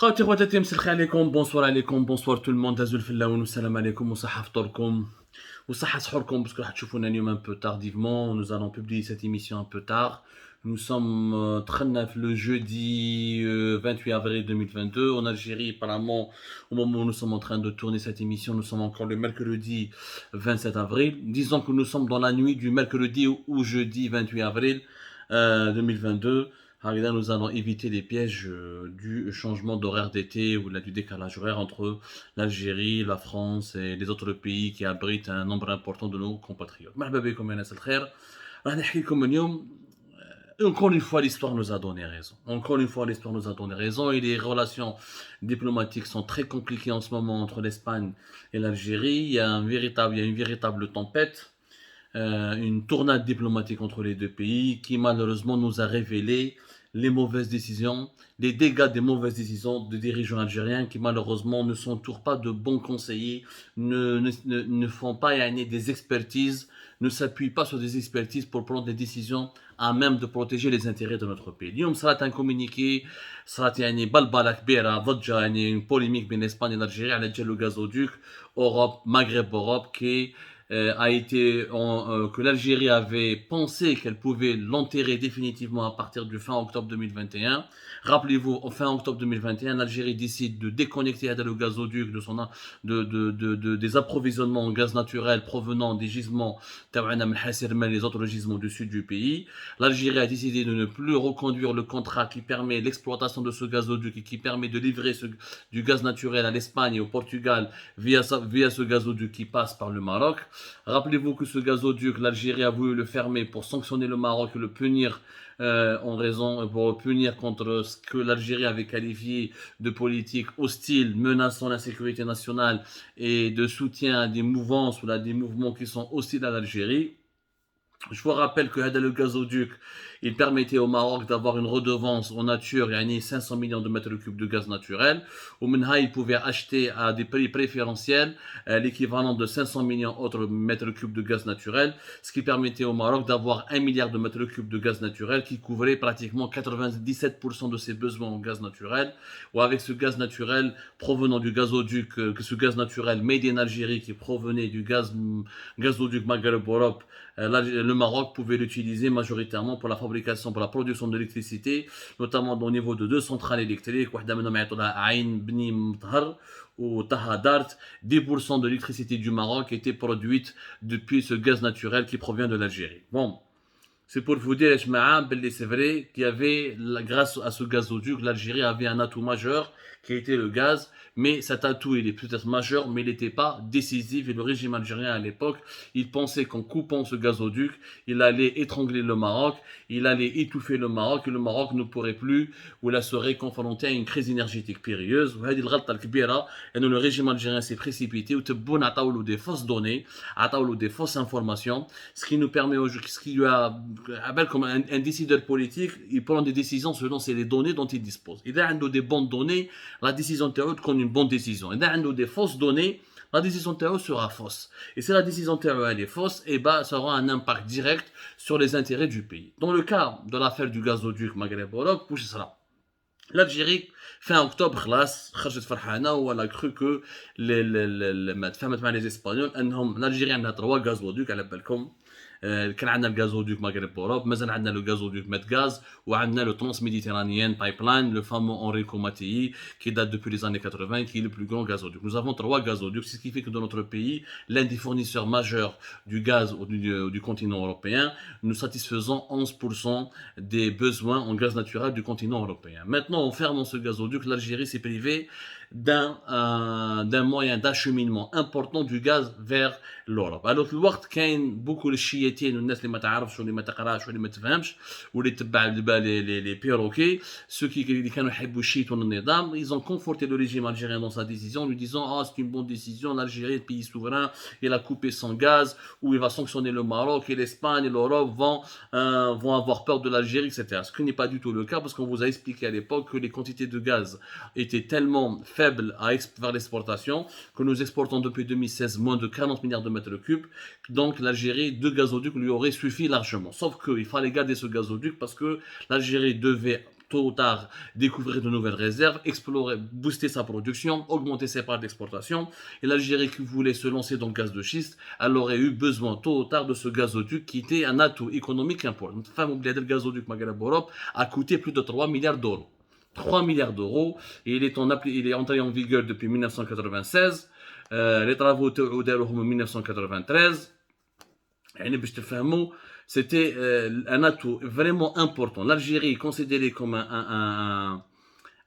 خواتي خواتاتي مساء الخير عليكم بونسوار عليكم بونسوار تو الموند دازول في اللون والسلام عليكم وصحة فطوركم وصحة سحوركم باسكو راح تشوفونا اليوم un peu tardivement. Nous allons publier cette émission un peu tard. Nous sommes le jeudi 28 avril 2022 en Algérie. Apparemment, au moment où nous sommes en train de tourner cette émission, nous sommes encore le mercredi 27 avril. Disons que nous sommes dans la nuit du mercredi au jeudi 28 avril 2022. Là, nous allons éviter les pièges du changement d'horaire d'été ou du décalage horaire entre l'Algérie, la France et les autres pays qui abritent un nombre important de nos compatriotes. مرحبا بكم يا ناس الخير. راح نحكي لكم اليوم. Encore une fois, l'histoire nous a donné raison. Encore une fois, l'histoire nous a donné raison et les relations diplomatiques sont très compliquées en ce moment entre l'Espagne et l'Algérie. Il y a une véritable tempête, une tornade diplomatique entre les deux pays qui malheureusement nous a révélé les mauvaises décisions, les dégâts des mauvaises décisions de dirigeants algériens qui malheureusement ne s'entourent pas de bons conseillers, ne font pas des expertises, ne s'appuient pas sur des expertises pour prendre des décisions à même de protéger les intérêts de notre pays. اليوم صارت un communiqué, صارت بلبلة كبيرة ضجة une polémique بين l'Espagne et l'Algérie على جال le gazoduc Europe, Maghreb Europe qui que l'Algérie avait pensé qu'elle pouvait l'enterrer définitivement à partir du fin octobre 2021. Rappelez-vous, au fin octobre 2021, l'Algérie décide de déconnecter le gazoduc des approvisionnements en gaz naturel provenant des gisements, les autres gisements du sud du pays. L'Algérie a décidé de ne plus reconduire le contrat qui permet l'exploitation de ce gazoduc et qui permet de livrer du gaz naturel à l'Espagne et au Portugal via ce gazoduc qui passe par le Maroc. Rappelez-vous que ce gazoduc, l'Algérie a voulu le fermer pour sanctionner le Maroc et le punir pour punir contre ce que l'Algérie avait qualifié de politique hostile, menaçant la sécurité nationale et de soutien à des mouvances ou à des mouvements qui sont hostiles à l'Algérie. Je vous rappelle que le gazoduc, il permettait au Maroc d'avoir une redevance en nature, 500 millions de mètres cubes de gaz naturel. Au Menha, il pouvait acheter à des prix préférentiels l'équivalent de 500 millions autres mètres cubes de gaz naturel, ce qui permettait au Maroc d'avoir 1 milliard de mètres cubes de gaz naturel qui couvrait pratiquement 97% de ses besoins en gaz naturel. Ou avec ce gaz naturel provenant du gazoduc, ce gaz naturel made in Algérie qui provenait du gazoduc Maghreb Europe, le Maroc pouvait l'utiliser majoritairement pour la production d'électricité, notamment au niveau de deux centrales électriques, Ain Bni Mthar ou Taha Dart. 10% de l'électricité du Maroc était produite depuis ce gaz naturel qui provient de l'Algérie. Bon, c'est pour vous dire, c'est vrai qu'il y avait, grâce à ce gazoduc, l'Algérie avait un atout majeur qui était le gaz, mais cet atout il est peut-être majeur, mais il n'était pas décisif. Et le régime algérien à l'époque, il pensait qu'en coupant ce gazoduc, il allait étrangler le Maroc, il allait étouffer le Maroc, et le Maroc ne pourrait plus, ou la serait confronté à une crise énergétique périlleuse. Et le régime algérien s'est précipité, ou des fausses données, des fausses informations, ce qui nous permet aujourd'hui, ce qui lui a comme un décideur politique, il prend des décisions selon les données dont il dispose. Il a des bonnes données, la décision théorique comme une bonne décision. Il a des fausses données, la décision théorique sera fausse. Et si la décision théorique est fausse, ça aura un impact direct sur les intérêts du pays. Dans le cas de l'affaire du gazoduc Maghreb Europe, l'Algérie, fin octobre, elle a cru que les Espagnols, l'Algérie a 3 gazoducs, كان عندنا الغازودوك مغرب اوروب مازال عندنا لو غازودوك مدغاز وعندنا لو ترانس ميديتيرانيان بايبلاين le fameux Enrico Mattei qui date depuis les années 80 qui est le plus grand gazoduc. Nous avons 3 gazoducs, ce qui fait que dans notre pays l'un des fournisseurs majeurs du gaz du continent européen, nous satisfaisons 11% des besoins en gaz naturel du continent européen. Maintenant, en fermant ce gazoduc, l'Algérie s'est privée d'un moyen d'acheminement important du gaz vers l'Europe. Alors في الوقت كاين beaucoup de chiétiens والناس اللي ما تعرفش واللي ما تقراش واللي ما تفهمش واللي تبع les perroquets, ceux qui كانوا يحبوا الشيت والنظام, ils ont conforté le régime algérien dans sa décision en lui disant c'est une bonne décision, l'Algérie est pays souverain, il a coupé son gaz ou il va sanctionner le Maroc et l'Espagne et l'Europe vont avoir peur de l'Algérie, etc. Ce qui n'est pas du tout le cas parce qu'on vous a expliqué à l'époque que les quantités de gaz étaient tellement faible vers l'exportation, que nous exportons depuis 2016 moins de 40 milliards de mètres cubes. Donc l'Algérie, 2 gazoducs lui auraient suffi largement. Sauf qu'il fallait garder ce gazoduc parce que l'Algérie devait tôt ou tard découvrir de nouvelles réserves, explorer, booster sa production, augmenter ses parts d'exportation. Et l'Algérie qui voulait se lancer dans le gaz de schiste, elle aurait eu besoin tôt ou tard de ce gazoduc qui était un atout économique important. Enfin, le gazoduc Maghreb-Europe a coûté plus de 3 milliards d'euros. 3 milliards d'euros et il est entré en vigueur depuis 1996. Les travaux en 1993. C'était un atout vraiment important. L'Algérie est considérée comme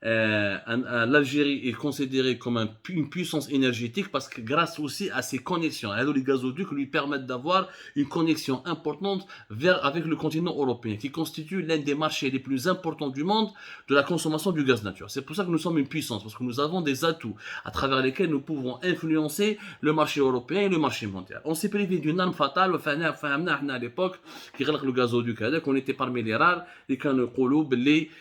l'Algérie est considérée comme une puissance énergétique parce que grâce aussi à ses connexions, les gazoducs lui permettent d'avoir une connexion importante avec le continent européen, qui constitue l'un des marchés les plus importants du monde de la consommation du gaz naturel. C'est pour ça que nous sommes une puissance, parce que nous avons des atouts à travers lesquels nous pouvons influencer le marché européen et le marché mondial. On s'est privé d'une arme fatale, à l'époque, qui le gazoduc, qu'on était parmi les rares, et qu'on a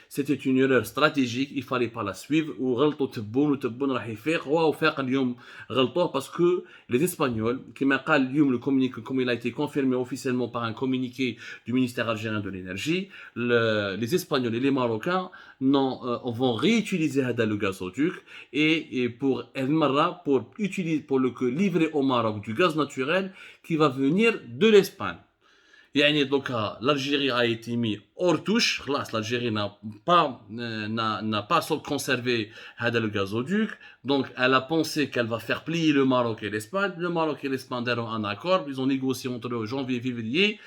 c'était une erreur stratégique. Il fallait pas la suivre وغلطوا تبون راح يفيق وفاق اليوم غلطوه parce que les Espagnols كما قال اليوم le communiqué comme il a été confirmé officiellement par un communiqué du ministère algérien de l'énergie, les Espagnols et les Marocains vont réutiliser le gazoduc et pour livrer au Maroc du gaz naturel qui va venir de l'Espagne. Donc l'Algérie a été mise hors touche. L'Algérie n'a pas conservé le gazoduc. Donc elle a pensé qu'elle va faire plier le Maroc et l'Espagne. Le Maroc et l'Espagne ont un accord. Ils ont négocié entre janvier et février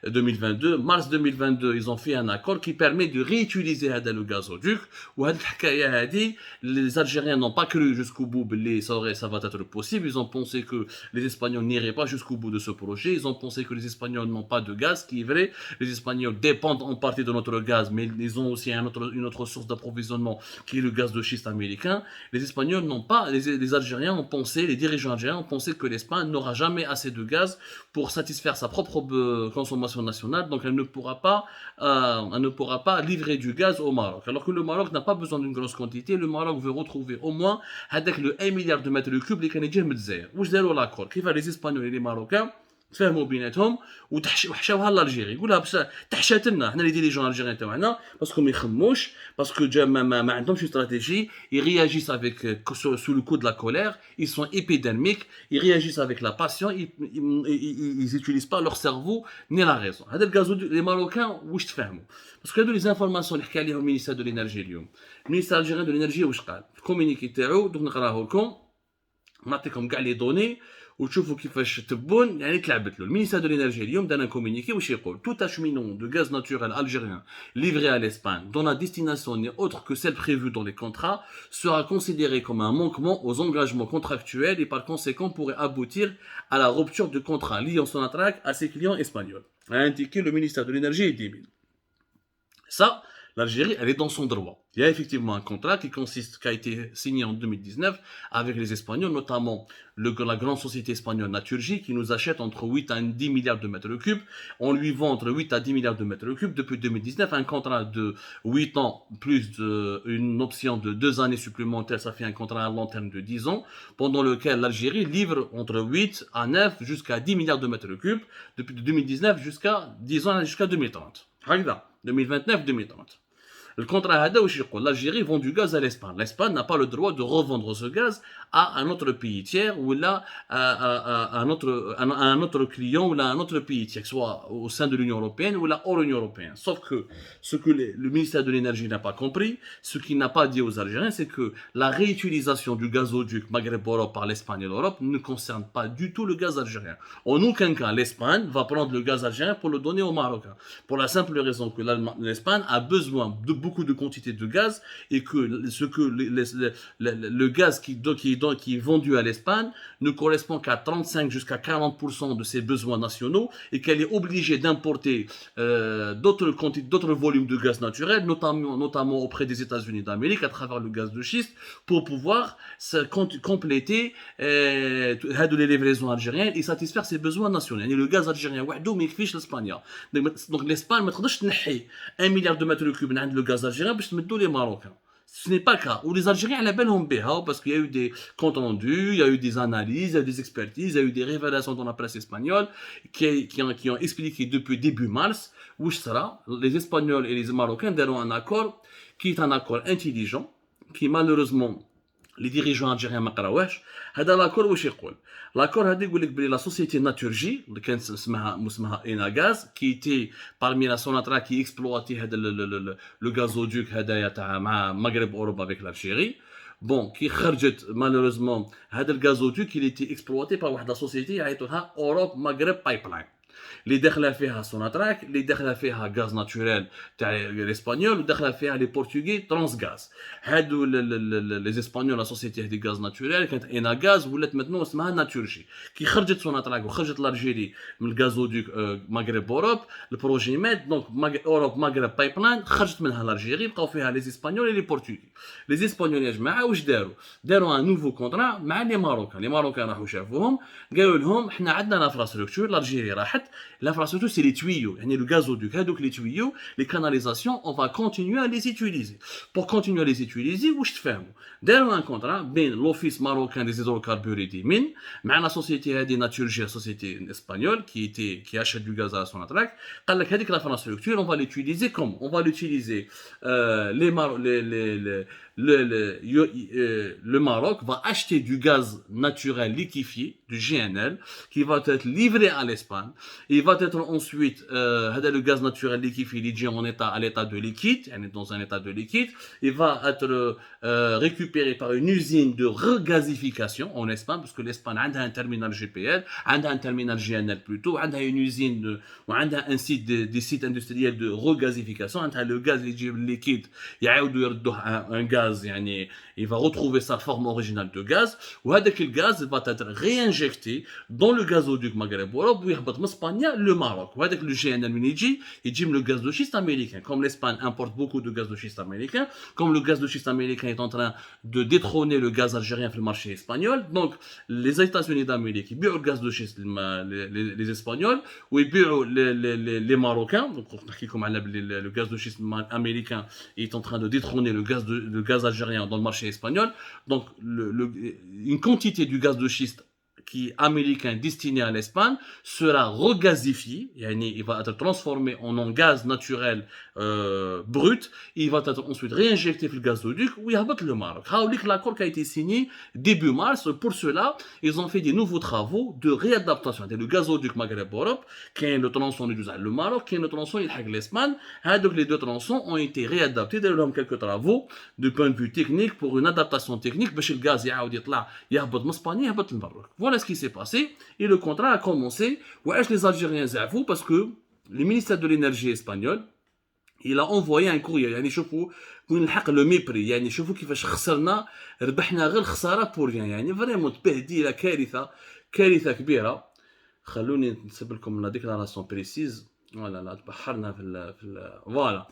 2022. Mars 2022, ils ont fait un accord qui permet de réutiliser le gazoduc. Les Algériens n'ont pas cru jusqu'au bout que ça va être possible. Ils ont pensé que les Espagnols n'iraient pas jusqu'au bout de ce projet. Ils ont pensé que les Espagnols n'ont pas de gaz, ce qui est vrai. Les Espagnols dépendent en partie de notre gaz, mais ils ont aussi une autre source d'approvisionnement qui est le gaz de schiste américain. Les Espagnols n'ont pas, les Algériens ont pensé, les dirigeants algériens ont pensé que l'Espagne n'aura jamais assez de gaz pour satisfaire sa propre consommation nationale, donc elle ne pourra pas livrer du gaz au Maroc. Alors que le Maroc n'a pas besoin d'une grosse quantité, le Maroc veut retrouver au moins avec le 1 milliard de mètres cubes les Canadiens me disaient. Où je l'accord qui va les Espagnols et les Marocains تفاهموا بيناتهم وحشاوها لالجيري يقولها باش تحشات لنا حنا لي ديريجون الجيريان تاعنا باسكو ما يخموش باسكو ما عندهمش استراتيجي ils réagissent avec sous le coup de la colère, ils sont épidermiques, ils réagissent avec la passion, ils utilisent pas leur cerveau ni la raison. هذا الغازو les Marocains واش تفهموا باسكو هادو لي زانفورماسيون اللي حكى عليهم المينيستير دو لينرجي اليوم. المينيستير الجيريان دو لينرجي واش قال في الكومونيكي تاعو دوك نقراه لكم نعطيكم كاع لي دوني وتشوفوا كيفاش تبون يعني تلعبت له. المينيستير دو لينرجي اليوم دان كومونيكي واش يقول tout acheminement de gaz naturel algérien livré à l'Espagne dont la destination n'est autre que celle prévue dans les contrats sera considéré comme un manquement aux engagements contractuels et par conséquent pourrait aboutir à la rupture du contrat liant Sonatrach à ses clients espagnols, a indiqué le ministère de l'énergie et des mines. Ça, l'Algérie, elle est dans son droit. Il y a effectivement un contrat qui a été signé en 2019 avec les Espagnols, notamment la grande société espagnole Naturgy, qui nous achète entre 8 à 10 milliards de mètres cubes. On lui vend entre 8 à 10 milliards de mètres cubes depuis 2019. Un contrat de 8 ans plus une option de 2 années supplémentaires, ça fait un contrat à long terme de 10 ans, pendant lequel l'Algérie livre entre 8 à 9 jusqu'à 10 milliards de mètres cubes depuis 2019 jusqu'à 10 ans jusqu'à 2030. 2029-2030. Le contrat l'Algérie vend du gaz à l'Espagne. L'Espagne n'a pas le droit de revendre ce gaz à un autre pays tiers ou là à un autre client ou à un autre pays tiers, soit au sein de l'Union européenne ou là hors l'Union européenne. Sauf que ce que le ministère de l'énergie n'a pas compris, ce qu'il n'a pas dit aux Algériens, c'est que la réutilisation du gazoduc Maghreb-Europe par l'Espagne et l'Europe ne concerne pas du tout le gaz algérien. En aucun cas, l'Espagne va prendre le gaz algérien pour le donner aux Marocains. Pour la simple raison que l'Espagne a besoin de beaucoup de quantité de gaz et que le gaz qui est vendu à l'Espagne ne correspond qu'à 35 jusqu'à 40% de ses besoins nationaux et qu'elle est obligée d'importer d'autres volumes de gaz naturel, notamment auprès des États-Unis d'Amérique à travers le gaz de schiste pour pouvoir compléter les livraisons algériennes et satisfaire ses besoins nationaux. Et le gaz algérien وحده ما يكفيش l'Espagne. Donc l'Espagne ما تقدرش تنحي 1 milliard de mètres cubes من le gaz algérien باش تمدوا les Marocains. Ce n'est pas le cas. Ou les Algériens à la belle parce qu'il y a eu des comptes rendus, il y a eu des analyses, il y a eu des expertises, il y a eu des révélations dans la presse espagnole qui ont expliqué depuis début mars où les Espagnols et les Marocains deront un accord qui est un accord intelligent, qui malheureusement les dirigeants algériens ما قراوهش. هذا لاكور واش يقول؟ لاكور هذا يقول لك بلي لا سوسيتي ناتورجي اللي كانت اسمها اناغاز كي تي parmi la Sonatrach qui exploitait هذا لو غازودوك هذايا تاع مع مغرب اوروبا افيك لالجيري. بون كي خرجت مالوريزمون هذا الغازودوك اللي تي اكسبلواتي بار واحد لا سوسيتي يعيطوها اوروب مغرب بايب لاين اللي داخله فيها سوناتراك اللي داخله فيها غاز ناتوريل تاع الاسبانيول وداخله فيها لي بورتوغي ترانس غاز. هادو لي اسبانيول لا سوسيتي هذه غاز ناتوريل كانت اينا غاز ولات متنو اسمها ناتورجي. كي خرجت سوناتراك وخرجت لالجيري من الغازودوك مغرب اوروب البروجي مات دونك اوروب مغرب بايب لاين خرجت منها لالجيري بقاو فيها لي اسبانيول لي بورتوغي. لي اسبانيول يا جماعه واش داروا ان نوفو كونترا مع لي ماروكان راحوا شافوهم قالوا لهم حنا عندنا لافراستركتور لالجيري راحت. L'infrastructure, c'est les tuyaux. Le gazoduc, donc les tuyaux, les canalisations, on va continuer à les utiliser. Pour continuer à les utiliser, où je te fais d'ailleurs un contrat ben l'office marocain des hydrocarbures et des mines, mais la société des naturelles, la société espagnole qui achète du gaz à la Sonatrach, قال لك هذيك l'infrastructure, on va l'utiliser comment? On va l'utiliser le Maroc va acheter du gaz naturel liquéfié, du GNL, qui va être livré à l'Espagne. Il va être ensuite, le gaz naturel liquéfié, il est à l'état de liquide, dans un état de liquide. Il va être récupéré par une usine de regasification en Espagne, parce que l'Espagne a un terminal GPL, a un terminal GNL plutôt, a une usine, a un site, des sites industriels de regasification. Le gaz liquide, il y a un gaz. يعني il va retrouver sa forme originale de gaz وهذاك الغاز va être réinjecté dans le gazoduc Maghreb Europe ويهبط من اسبانيا le Maroc وهذاك le GNL من يجي من le gaz de schiste américain. Comme l'Espagne importe beaucoup de gaz de schiste américain, comme le gaz de schiste américain est en train de détrôner le gaz algérien sur le marché espagnol, donc les États-Unis d'Amérique ils بيعوا le gaz de schiste les Espagnols ويبيعوا les Marocains. Donc on نحكي لكم على le gaz de schiste américain est en train de détrôner le gaz algérien dans le marché espagnol. Donc une quantité du gaz de schiste qui est américain destiné à l'Espagne sera regasifié, il va être transformé en un gaz naturel brut, il va être ensuite réinjecté dans le gazoduc où il va le Maroc. L'accord qui a été signé début mars, pour cela, ils ont fait des nouveaux travaux de réadaptation. Le gazoduc Maghreb-Europe, qui est le tronçon du le Maroc, qui est le tronçon de l'Espagne. Donc les deux tronçons ont été réadaptés, d'ailleurs quelques travaux de point de vue technique pour une adaptation technique, parce que le gaz il va de l'Espagne, il va de Maroc. Voilà ce qui s'est passé et le contrat a commencé. Ouais, les Algériens زعفوا parce que le ministère de l'énergie espagnol il a envoyé un courrier. يعني شوفوا وين الحق لو ميبري يعني شوفوا كيفاش خسرنا ربحنا غير خساره بوريان يعني فريمون تبهديله كارثه كبيره. خلوني نسيب لكم لا ديكلاراسيون بريسيز ولا لا تبحرنا في فوالا.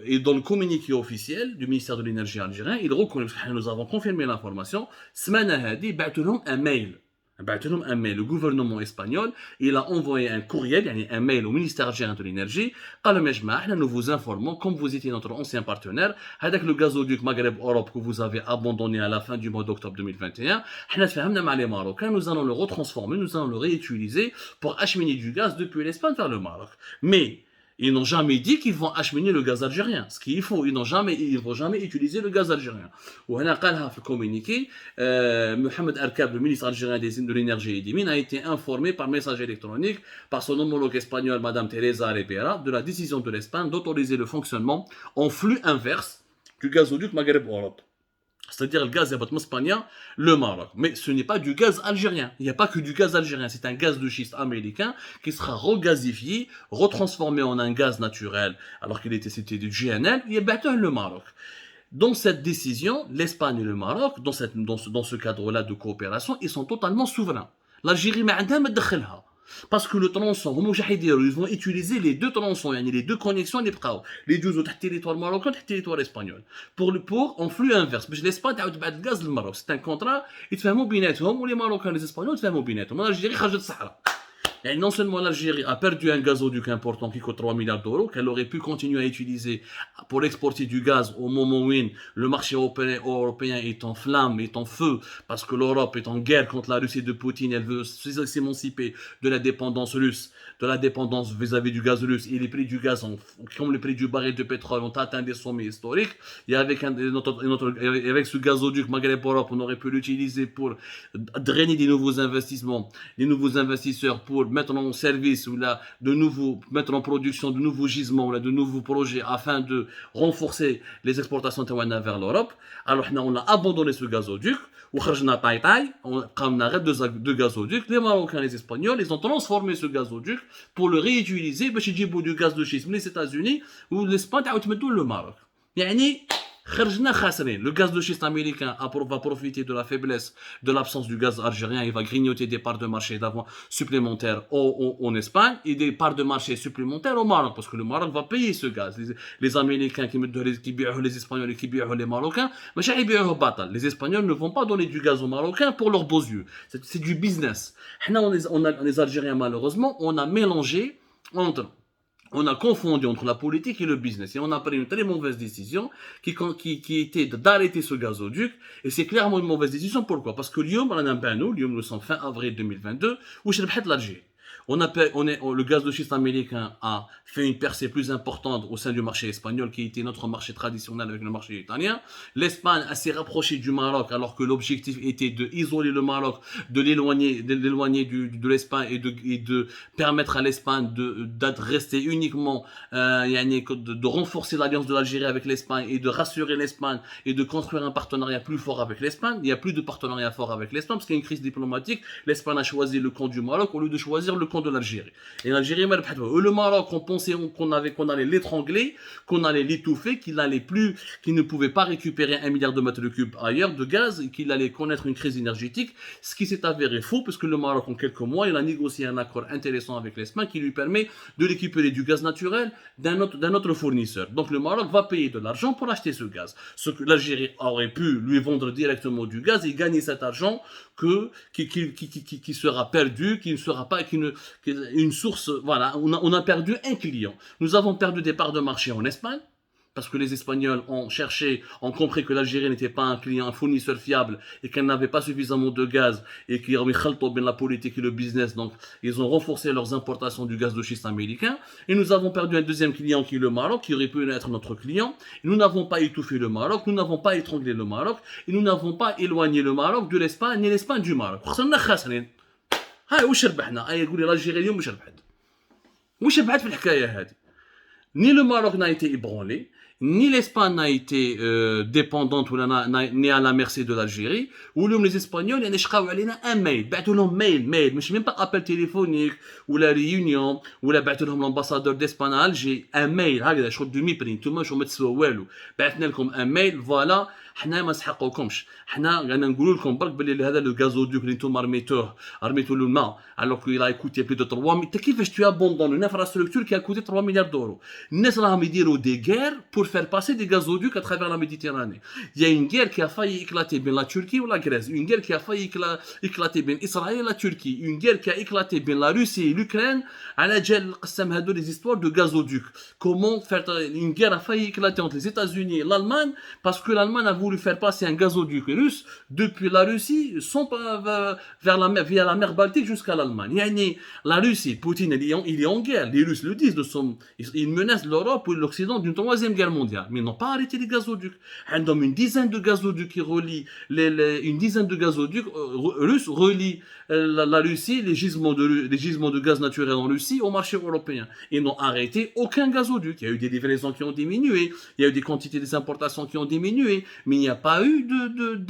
Et dans le communiqué officiel du ministère de l'énergie algérien, il reconnaît, parce que nous avons confirmé l'information, semaine هذه بعثوا لهم un mail. Le gouvernement espagnol, il a envoyé un courriel, un mail au ministère algérien de l'énergie. قال لهم يا جماعة nous vous informons, comme vous étiez notre ancien partenaire, هذاك le gazoduc Maghreb Europe que vous avez abandonné à la fin du mois d'octobre 2021, احنا تفاهمنا مع les Marocains, nous allons le retransformer, nous allons le réutiliser pour acheminer du gaz depuis l'Espagne vers le Maroc. Mais ils n'ont jamais dit qu'ils vont acheminer le gaz algérien. Ce qu'il faut, ils vont jamais utiliser le gaz algérien. وهنا قالها في الكومونيكي Mohamed Arkab, le ministre algérien de l'énergie et des mines, a été informé par message électronique par son homologue espagnol, Madame Teresa Ribera, de la décision de l'Espagne d'autoriser le fonctionnement en flux inverse du gazoduc Maghreb Europe. C'est-à-dire le gaz est espagnol, le Maroc. Mais ce n'est pas du gaz algérien. Il n'y a pas que du gaz algérien. C'est un gaz de schiste américain qui sera regasifié, retransformé en un gaz naturel, alors qu'il était cité du GNL, il est le Maroc. Dans cette décision, l'Espagne et le Maroc, dans ce cadre-là de coopération, ils sont totalement souverains. L'Algérie, parce que le tronçon, ils vont utiliser les deux tronçons, les deux connexions, les deux autres territoires marocains et territoire espagnol, pour en flux inverse. Mais l'Espagne a eu le gaz du Maroc. C'est un contrat, ils te font bien, les Marocains et les Espagnols, ils te font bien. L'Algérie, خرجت الصحراء. Et non seulement l'Algérie a perdu un gazoduc important qui coûte 3 milliards d'euros, qu'elle aurait pu continuer à utiliser pour exporter du gaz au moment où le marché européen est en flammes, est en feu, parce que l'Europe est en guerre contre la Russie de Poutine, elle veut s'émanciper de la dépendance russe, de la dépendance vis-à-vis du gaz russe, et les prix du gaz, comme les prix du baril de pétrole, ont atteint des sommets historiques. Et avec, avec ce gazoduc Maghreb-Europe, on aurait pu l'utiliser pour drainer des nouveaux investissements, des nouveaux investisseurs pour mettre en service ou là, de nouveaux, mettre en production de nouveaux gisements ou là, de nouveaux projets afin de renforcer les exportations taouana vers l'Europe. Alors on a abandonné ce gazoduc. On a deux gazoducs. Les Marocains et les Espagnols, ils ont transformé ce gazoduc pour le réutiliser. Bah, du gaz de schiste, les États-Unis ou l'Espagne, le Maroc. Yani, le gaz de schiste américain va profiter de la faiblesse, de l'absence du gaz algérien. Il va grignoter des parts de marché supplémentaires en Espagne et des parts de marché supplémentaires au Maroc. Parce que le Maroc va payer ce gaz. Les Américains qui payent les Espagnols et qui payent les Marocains, les Espagnols ne vont pas donner du gaz aux Marocains pour leurs beaux yeux. C'est du business. Les Algériens, malheureusement, on a mélangé on a confondu entre la politique et le business. Et on a pris une très mauvaise décision qui était d'arrêter ce gazoduc. Et c'est clairement une mauvaise décision. Pourquoi? Parce que Lyon, nous sommes fin avril 2022, où je l'Algérie. Le gaz de schiste américain a fait une percée plus importante au sein du marché espagnol, qui était notre marché traditionnel avec le marché italien. L'Espagne s'est rapprochée du Maroc, alors que l'objectif était d'isoler le Maroc, de l'éloigner de l'Espagne et de permettre à l'Espagne d'être restée uniquement, de renforcer l'alliance de l'Algérie avec l'Espagne et de rassurer l'Espagne et de construire un partenariat plus fort avec l'Espagne. Il n'y a plus de partenariat fort avec l'Espagne parce qu'il y a une crise diplomatique. L'Espagne a choisi le camp du Maroc au lieu de choisir le camp de l'Algérie. Et l'Algérie, le Maroc, on pensait qu'on allait l'étrangler, qu'on allait l'étouffer, qu'il ne pouvait pas récupérer 1 milliard de mètres cubes ailleurs de gaz et qu'il allait connaître une crise énergétique. Ce qui s'est avéré faux, parce que le Maroc, en quelques mois, il a négocié un accord intéressant avec l'Espagne qui lui permet de récupérer du gaz naturel d'un autre fournisseur. Donc le Maroc va payer de l'argent pour acheter ce gaz. Ce que l'Algérie aurait pu lui vendre directement du gaz et gagner cet argent qui sera perdu, qui ne sera pas une source. Voilà, on a perdu un client. Nous avons perdu des parts de marché en Espagne, parce que les Espagnols ont compris que l'Algérie n'était pas un fournisseur fiable et qu'elle n'avait pas suffisamment de gaz et qu'ils ont mis bien la politique et le business, donc ils ont renforcé leurs importations du gaz de schiste américain. Et nous avons perdu un deuxième client qui est le Maroc, qui aurait pu être notre client. Et nous n'avons pas étouffé le Maroc, nous n'avons pas étranglé le Maroc et nous n'avons pas éloigné le Maroc de l'Espagne ni l'Espagne du Maroc. هاي وش ربحنا؟ يقول لي الجيري اليوم وش ربحت في الحكايه هذه؟ Ni le Maroc n'a été ébranlé, ni l'Espagne n'a été dépendante ni à la merci de l'Algérie. Ou les Espagnols, ils ont un mail, mail, mais même pas appel téléphonique, ou la réunion, ou la l'ambassadeur d'Espagne à Alger, un mail, je crois demi-print, tout le monde je mets sur le web, un mail, voilà. حنا ما نسحقوكمش حنا غانا نقولوا لكم برك باللي هذا لو غازودوك اللي نتوما رميتوه له الماء alors qu'il a coûté plus de 3 milliards. كيفاش tu abandonnes une infrastructure qui a coûté 3 milliards d'euros? الناس راهم يديروا des guerres pour faire passer des gazoducs à travers la Méditerranée. Il y a une guerre qui a failli éclater bien la Turquie ou la Grèce, une guerre qui a failli éclater bien Israël et la Turquie, une guerre qui a éclaté bien la Russie et l'Ukraine. على جال قسم هذو les histoires de gazoducs. Comment faire une guerre a failli éclater entre les États-Unis et l'Allemagne parce que l'Allemagne a voulu faire passer un gazoduc russe depuis la Russie via la mer Baltique jusqu'à l'Allemagne. La Russie, Poutine, il est en guerre. Les Russes le disent, ils menacent l'Europe ou l'Occident d'une troisième guerre mondiale. Mais ils n'ont pas arrêté les gazoducs. Une dizaine de gazoducs qui relient russes relient la Russie, les gisements de gaz naturel en Russie au marché européen. Ils n'ont arrêté aucun gazoduc. Il y a eu des livraisons qui ont diminué, il y a eu des quantités des importations qui ont diminué, mais il n'y a pas eu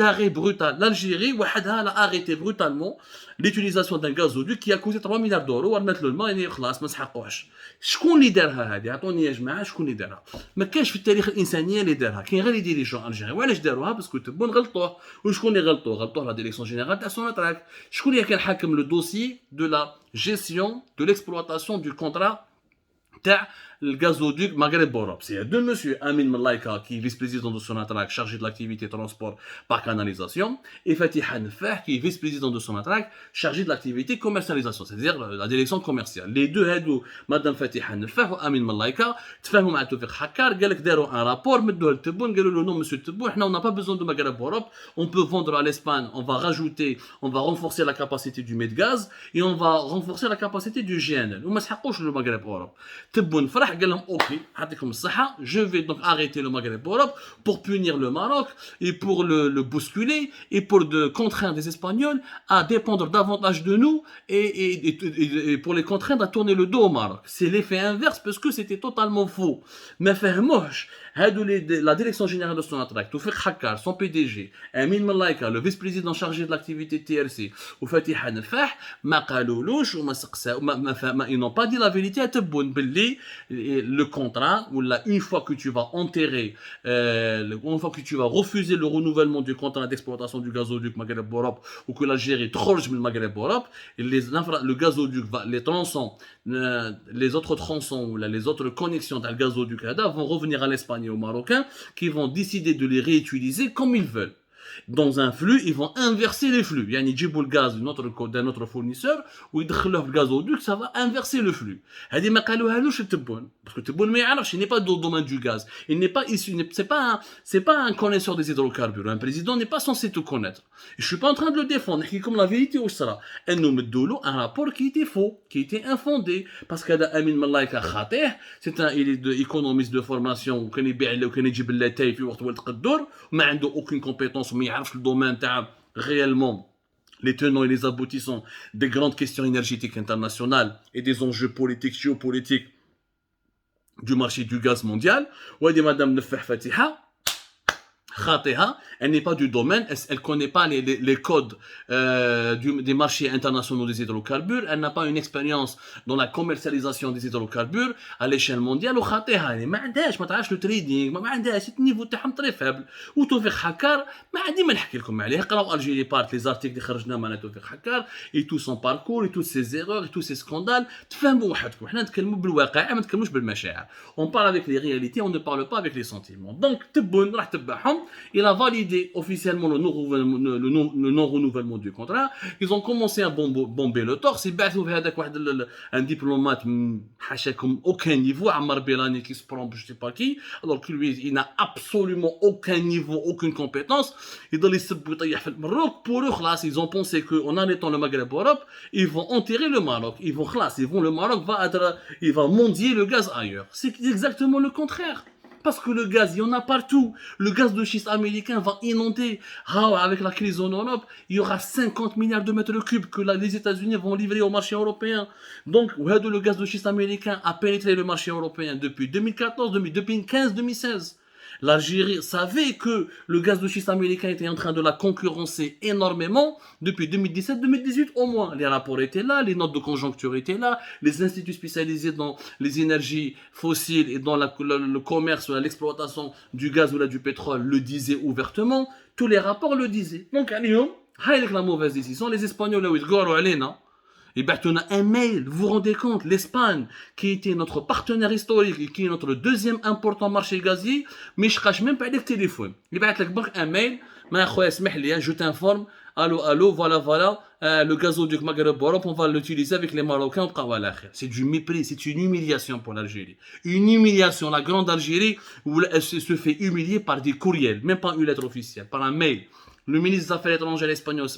d'arrêt brutal. L'Algérie a arrêté brutalement l'utilisation d'un gazoduc qui a coûté 3 milliards d'euros ورمت له الماء يعني خلاص ما نسحقوهاش. شكون اللي دارها هذه؟ عطوني يا جماعه شكون اللي دارها؟ ما كانش في التاريخ الانسانيه اللي دارها، كاين غير لي ديريجون الجيريان. وعلاش داروها؟ باسكو تبون غلطوه. وشكون اللي غلطوه لا ديريكسيون جينيرال تاع سوناتراك. شكون اللي كان حاكم لو دوسي de la gestion de l'exploitation du contrat تاع le gazoduc Maghreb Europe. C'est deux monsieur, Amin Malaika, qui est vice-président de Sonatrach, chargé de l'activité transport par canalisation, et Fatih Hanfah, qui est vice-président de Sonatrach, chargé de l'activité commercialisation, c'est-à-dire la direction commerciale. Les deux, Madame Fatih Hanfah ou Amin Malaika, تفاهموا مع توفيق حكار, قال لك داروا un rapport, مدوه لتبون, قالوا له non, monsieur Tebboune, on n'a pas besoin de Maghreb Europe, on peut vendre à l'Espagne, on va renforcer la capacité du Medgaz, et on va renforcer la capacité du GNL. وما سحقوش le Maghreb Europe. تبون فرح قال لهم اوكي يعطيكم الصحه, je vais donc arrêter le Maghreb Europe pour punir le Maroc et pour le bousculer et pour contraindre les Espagnols à dépendre davantage de nous et pour les contraindre à tourner le dos au Maroc. C'est l'effet inverse parce que c'était totalement faux. ما فهموش هادو la direction générale de Sonatrach, Toufiq Hakkar, son PDG, Amin Malaika, le vice-président chargé de l'activité TRC, ou Fatih Hanfah, ما قالولوش وما سقساو, ils n'ont pas dit la vérité à Tebboune باللي le contrat, ou là, une fois que tu vas enterrer, une fois que tu vas refuser le renouvellement du contrat d'exploitation du gazoduc Maghreb Europe, ou que l'Algérie troche le Maghreb Europe, le gazoduc, les tronçons, les autres tronçons ou là, les autres connexions dans le gazoduc vont revenir à l'Espagne et aux Marocains qui vont décider de les réutiliser comme ils veulent. Dans un flux, ils vont inverser les flux. يعني يجيبوا الغاز d'un autre fournisseur ويدخلوه في الغازودوك, ça va inverser le flux. هذه ما قالوهالوش التبون, parce que التبون ما يعرفش, il n'est pas dans le domaine du gaz. Il n'est pas issu, c'est pas un connaisseur des hydrocarbures. Un président n'est pas censé tout connaître. Et je suis pas en train de le défendre, نحكي comme la vérité واش صرا. انه مدولو un rapport qui était faux, qui était infondé, parce que Amin Malaika خاطئ, il est économiste de formation وكان يبيع وكان يجيب اللاتاي في وقت ولد قدور, ما عنده aucune compétence, mais يعرفش le domaine تاع réellement les tenants et les aboutissants des grandes questions énergétiques internationales et des enjeux politiques, géopolitiques du marché du gaz mondial. وهذه Madame Nefah Fatiha, elle n'est pas du domaine, elle ne connaît pas les codes des marchés internationaux des hydrocarbures, elle n'a pas une expérience dans la commercialisation des hydrocarbures à l'échelle mondiale. وخاطئها ما عندهاش, ما تعرفش لو تريدينغ, ما عندهاش, النيفو تاعهم تري فابل. وتوفيق حكار ما عندي ما نحكي لكم عليه, قراو الجيري بارت لي زارتيكل اللي خرجنا معنا توفيق حكار et tout son parcours et tous ses erreurs et tous ses scandales, تفهموا وحدكم. احنا نتكلموا بالواقع, ما نتكلموش بالمشاعر. On parle avec les réalités, on ne parle pas avec les sentiments. Donc تبون راح تبعهم, il a validé officiellement le non-renouvellement du contrat. Ils ont commencé à bomber le torse. Ils ont un diplomate, aucun niveau, Ammar Belani qui se prend, je ne sais pas qui, alors que lui, il n'a absolument aucun niveau, aucune compétence. Et dans les Maroc, pour eux, ils ont pensé qu'en arrêtant le Maghreb Europe, ils vont enterrer le Maroc. Le Maroc va mendier le gaz ailleurs. C'est exactement le contraire. Parce que le gaz, il y en a partout. Le gaz de schiste américain va inonder. Avec la crise en Europe, il y aura 50 milliards de mètres cubes que les États-Unis vont livrer au marché européen. Donc, le gaz de schiste américain a pénétré le marché européen depuis 2014, 2015, 2016. L'Algérie savait que le gaz de schiste américain était en train de la concurrencer énormément depuis 2017-2018 au moins. Les rapports étaient là, les notes de conjoncture étaient là, les instituts spécialisés dans les énergies fossiles et dans le commerce ou l'exploitation du gaz ou du pétrole le disaient ouvertement. Tous les rapports le disaient. Donc, avec la mauvaise décision, les Espagnols, là où ils gorent alena, et bien, on a un mail, vous vous rendez compte, l'Espagne, qui était notre partenaire historique et qui est notre deuxième important marché gazier, mais je ne cache même pas avec le téléphone. Il va être un mail, je t'informe, allô, voilà, le gazoduc Maghreb Europe, on va l'utiliser avec les Marocains. C'est du mépris, c'est une humiliation pour l'Algérie. Une humiliation, la grande Algérie, où elle se fait humilier par des courriels, même pas une lettre officielle, par un mail. Le ministre des Affaires étrangères espagnol,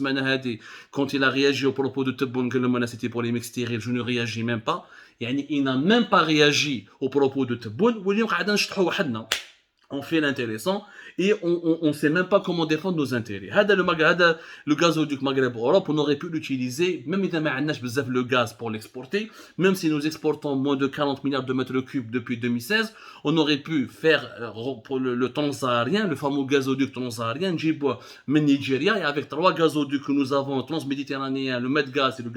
quand il a réagi au propos de Tebboune, que le menace était pour les m'extérieurs, je ne réagis même pas. Il n'a même pas réagi au propos de Tebboune. On fait l'intéressant et on ne sait même pas comment défendre nos intérêts. Le gazoduc Maghreb Europe, on aurait pu l'utiliser, même si on n'a pas le gaz pour l'exporter, même si nous exportons moins de 40 milliards de mètres cubes depuis 2016, on aurait pu faire le transsaharien, le fameux gazoduc transsaharien, Nigeria, et avec 3 gazoducs que nous avons, transméditerranéen, le Medgaz et le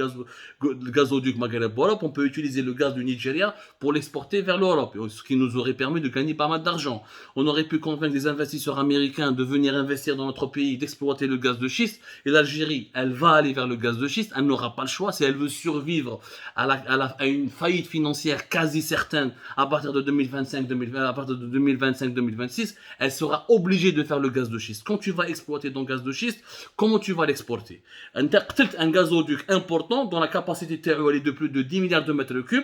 gazoduc Maghreb Europe, on peut utiliser le gaz du Nigeria pour l'exporter vers l'Europe, ce qui nous aurait permis de gagner pas mal d'argent. On on aurait pu convaincre des investisseurs américains de venir investir dans notre pays, d'exploiter le gaz de schiste. Et l'Algérie, elle va aller vers le gaz de schiste, elle n'aura pas le choix. Si elle veut survivre à une faillite financière quasi certaine à partir de 2025-2026, elle sera obligée de faire le gaz de schiste. Quand tu vas exploiter ton gaz de schiste, comment tu vas l'exporter? Un gazoduc important dont la capacité théorique est de plus de 10 milliards de mètres cubes,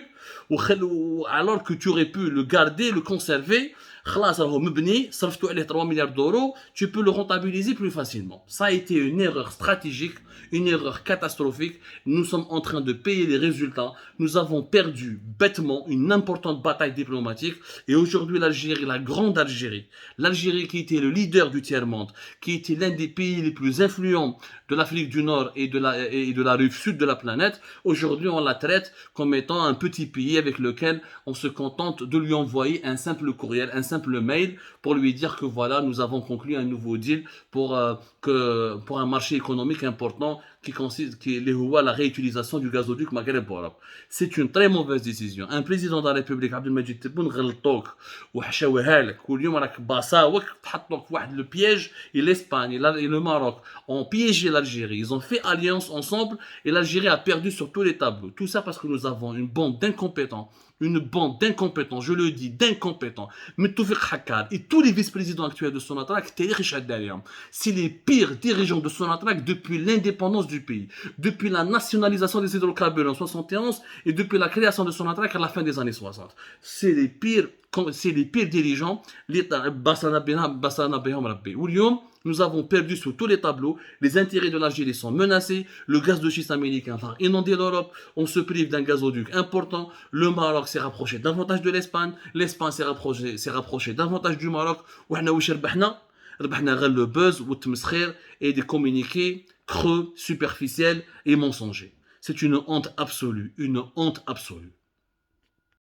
alors que tu aurais pu le garder, le conserver. خلاص راهو مبني صرفتوا عليه 3 milliards d'euros, tu peux le rentabiliser plus facilement. Ça a été une erreur stratégique, une erreur catastrophique. Nous sommes en train de payer les résultats. Nous avons perdu bêtement une importante bataille diplomatique. Et aujourd'hui, l'Algérie, la grande Algérie, l'Algérie qui était le leader du tiers-monde, qui était l'un des pays les plus influents de l'Afrique du Nord et de la rive sud de la planète, aujourd'hui on la traite comme étant un petit pays avec lequel on se contente de lui envoyer un simple courriel, un simple mail pour lui dire que voilà, nous avons conclu un nouveau deal pour un marché économique important qui est la réutilisation du gazoduc Maghreb-Europe. C'est une très mauvaise décision. Un président de la République, Abdelmadjid Tebboune, غلطوك وحشاوها لك كل يوم راك باصاوك تحطوك في واحد le piège. Et l'Espagne et le Maroc ont piégé l'Algérie. Ils ont fait alliance ensemble et l'Algérie a perdu sur tous les tableaux. Tout ça parce que nous avons une bande d'incompétents, je le dis, d'incompétents. Metoufik Hakkad et tous les vice-présidents actuels de Sonatrach, c'est les pires dirigeants de Sonatrach depuis l'indépendance du pays, depuis la nationalisation des hydrocarbures en 71 et depuis la création de Sonatrach à la fin des années 60. C'est les pires dirigeants. Nous avons perdu sur tous les tableaux, les intérêts de l'Algérie sont menacés, le gaz de schiste américain va inonder l'Europe, on se prive d'un gazoduc important, le Maroc s'est rapproché davantage de l'Espagne s'est rapproché davantage du Maroc, ربحنا غير le buzz والتمسخير et des communiqués creux, superficiels et mensongers. C'est une honte absolue, une honte absolue.